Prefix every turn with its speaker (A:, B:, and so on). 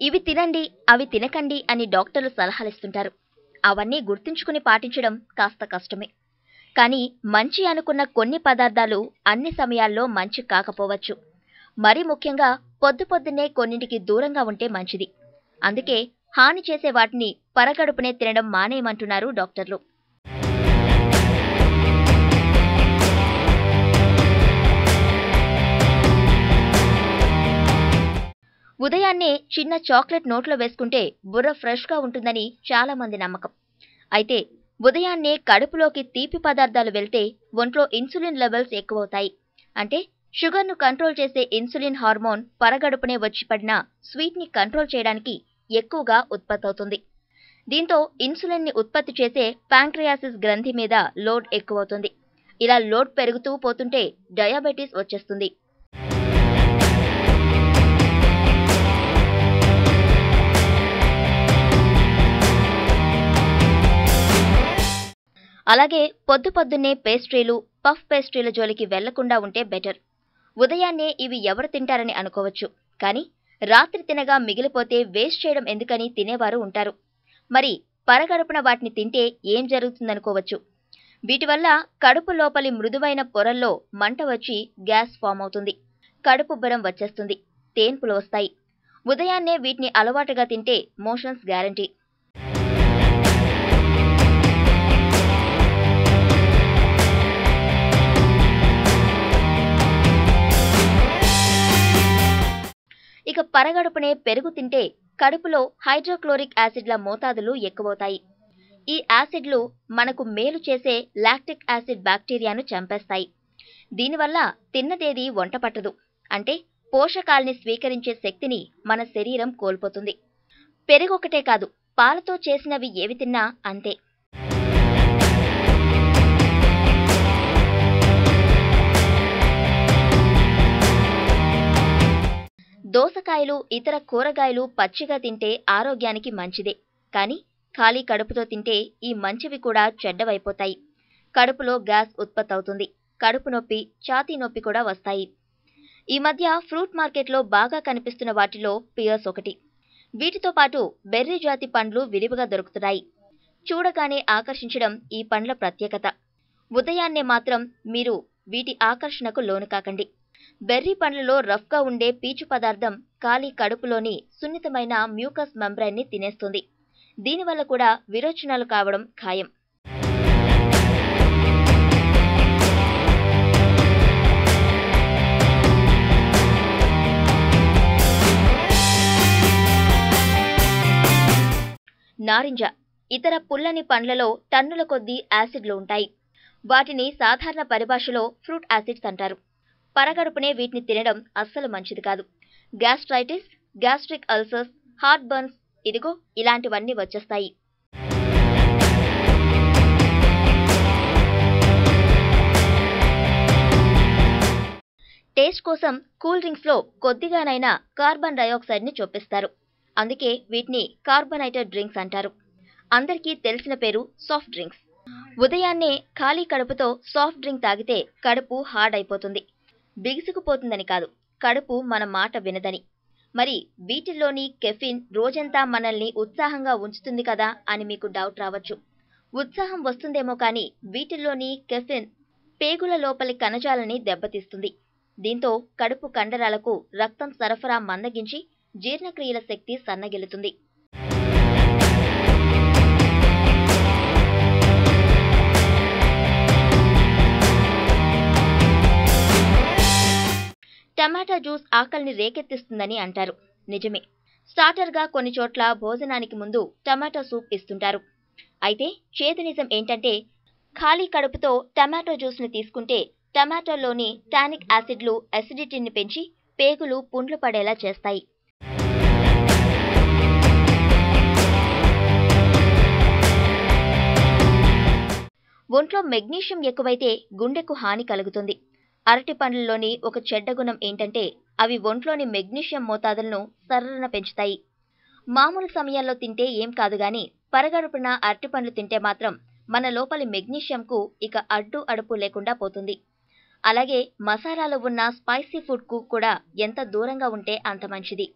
A: ఇవి తినండి, అవి తినకండి అని డాక్టర్లు సలహాలిస్తుంటారు. అవన్నీ గుర్తుంచుకుని పాటించడం కాస్త కష్టమే. కానీ మంచి అనుకున్న కొన్ని పదార్థాలు అన్ని సమయాల్లో మంచి కాకపోవచ్చు. మరీ ముఖ్యంగా పొద్దున్నే కొన్నింటికి దూరంగా ఉంటే మంచిది. అందుకే హాని చేసే వాటిని పరగడుపునే తినడం మానేయమంటున్నారు డాక్టర్లు. ఉదయాన్నే చిన్న చాక్లెట్ నోట్లో వేసుకుంటే బుర్ర ఫ్రెష్గా ఉంటుందని చాలా మంది నమ్మకం. అయితే ఉదయాన్నే కడుపులోకి తీపి పదార్థాలు వెళ్తే ఒంట్లో ఇన్సులిన్ లెవెల్స్ ఎక్కువవుతాయి. అంటే షుగర్ను కంట్రోల్ చేసే ఇన్సులిన్ హార్మోన్ పరగడుపునే వచ్చి పడిన స్వీట్ని కంట్రోల్ చేయడానికి ఎక్కువగా ఉత్పత్తవుతుంది. దీంతో ఇన్సులిన్ని ఉత్పత్తి చేసే ప్యాంక్రియాసిస్ గ్రంథి మీద లోడ్ ఎక్కువవుతుంది. ఇలా లోడ్ పెరుగుతూ పోతుంటే డయాబెటీస్ వచ్చేస్తుంది. అలాగే పొద్దున్నే పేస్ట్రీలు, పఫ్ పేస్ట్రీల జోలికి వెళ్లకుండా ఉంటే బెటర్. ఉదయాన్నే ఇవి ఎవరు తింటారని అనుకోవచ్చు. కానీ రాత్రి తినగా మిగిలిపోతే వేస్ట్ చేయడం ఎందుకని తినేవారు ఉంటారు. మరి పరగడుపున వాటిని తింటే ఏం జరుగుతుందనుకోవచ్చు. వీటి వల్ల కడుపు లోపలి మృదువైన పొరల్లో మంట వచ్చి గ్యాస్ ఫామ్ అవుతుంది. కడుపు ఉబ్బరం వచ్చేస్తుంది. తేన్పులు వస్తాయి. ఉదయాన్నే వీటిని అలవాటుగా తింటే మోషన్స్ గ్యారంటీ. ఇక పరగడుపునే పెరుగు తింటే కడుపులో హైడ్రోక్లోరిక్ యాసిడ్ల మోతాదులు ఎక్కువవుతాయి. ఈ యాసిడ్లు మనకు మేలు చేసే లాక్టిక్ యాసిడ్ బ్యాక్టీరియాను చంపేస్తాయి. దీనివల్ల తిన్నదేది వంట పట్టదు. అంటే పోషకాల్ని స్వీకరించే శక్తిని మన శరీరం కోల్పోతుంది. పెరుగొకటే కాదు, పాలతో చేసినవి ఏవి తిన్నా అంతే. దోసకాయలు, ఇతర కూరగాయలు పచ్చిగా తింటే ఆరోగ్యానికి మంచిదే. కానీ ఖాళీ కడుపుతో తింటే ఈ మంచివి కూడా చెడ్డవైపోతాయి. కడుపులో గ్యాస్ ఉత్పత్తవుతుంది. కడుపు నొప్పి, ఛాతీ నొప్పి కూడా వస్తాయి. ఈ మధ్య ఫ్రూట్ మార్కెట్లో బాగా కనిపిస్తున్న వాటిలో పియర్స్ ఒకటి. వీటితో పాటు బెర్రీ జాతి పండ్లు విరివిగా దొరుకుతున్నాయి. చూడగానే ఆకర్షించడం ఈ పండ్ల ప్రత్యేకత. ఉదయాన్నే మాత్రం మీరు వీటి ఆకర్షణకు లోను కాకండి. బెర్రీ పండ్లలో రఫ్గా ఉండే పీచు పదార్థం ఖాళీ కడుపులోని సున్నితమైన మ్యూకస్ మెంబ్రైన్ని తినేస్తుంది. దీనివల్ల కూడా విరోచనాలు కావడం ఖాయం. నారింజ, ఇతర పుల్లని పండ్లలో టన్నుల కొద్దీ యాసిడ్లు ఉంటాయి. వాటిని సాధారణ పరిభాషలో ఫ్రూట్ యాసిడ్స్ అంటారు. పరగడుపునే వీటిని తినడం అస్సలు మంచిది కాదు. Gastritis, gastric ulcers, heart burns, ఇదిగో ఇలాంటివన్నీ వచ్చేస్తాయి. టేస్ట్ కోసం కూల్ డ్రింక్స్లో కొద్దిగానైనా కార్బన్ డయాక్సైడ్ని చొప్పిస్తారు. అందుకే వీటిని కార్బోనేటెడ్ డ్రింక్స్ అంటారు. అందరికీ తెలిసిన పేరు సాఫ్ట్ డ్రింక్స్. ఉదయాన్నే ఖాళీ కడుపుతో సాఫ్ట్ డ్రింక్ తాగితే కడుపు హార్డ్ అయిపోతుంది. బిగుసుకుపోతుందని కాదు, కడుపు మన మాట వినదని. మరి వీటిల్లోని కెఫిన్ రోజంతా మనల్ని ఉత్సాహంగా ఉంచుతుంది కదా అని మీకు డౌట్ రావచ్చు. ఉత్సాహం వస్తుందేమో కానీ వీటిల్లోని కెఫిన్ పేగుల లోపలి కణజాలని దెబ్బతీస్తుంది. దీంతో కడుపు కండరాలకు రక్తం సరఫరా మందగించి జీర్ణక్రియల శక్తి సన్నగిల్లుతుంది. టమాటా జ్యూస్ ఆకలిని రేకెత్తిస్తుందని అంటారు. నిజమే. స్టార్టర్గా కొన్ని చోట్ల భోజనానికి ముందు టమాటా సూప్ ఇస్తుంటారు. అయితే చేదు నిజం ఏంటంటే ఖాళీ కడుపుతో టమాటో జ్యూస్ని తీసుకుంటే టమాటోలోని టానిక్ యాసిడ్లు అసిడిటీని పెంచి పేగులు పుండ్లు పడేలా చేస్తాయి. ఒంట్లో మెగ్నీషియం ఎక్కువైతే గుండెకు హాని కలుగుతుంది. అరటి పండ్లలోని ఒక చెడ్డ గుణం ఏంటంటే అవి ఒంట్లోని మెగ్నీషియం మోతాదులను సర్రన పెంచుతాయి. మామూలు సమయాల్లో తింటే ఏం కాదు గాని పరగడుపున అరటి పండ్లు తింటే మాత్రం మన లోపలి మెగ్నీషియంకు ఇక అడ్డు అడుపు లేకుండా పోతుంది. అలాగే మసాలాలో ఉన్న స్పైసీ ఫుడ్కు కూడా ఎంత దూరంగా ఉంటే అంత మంచిది.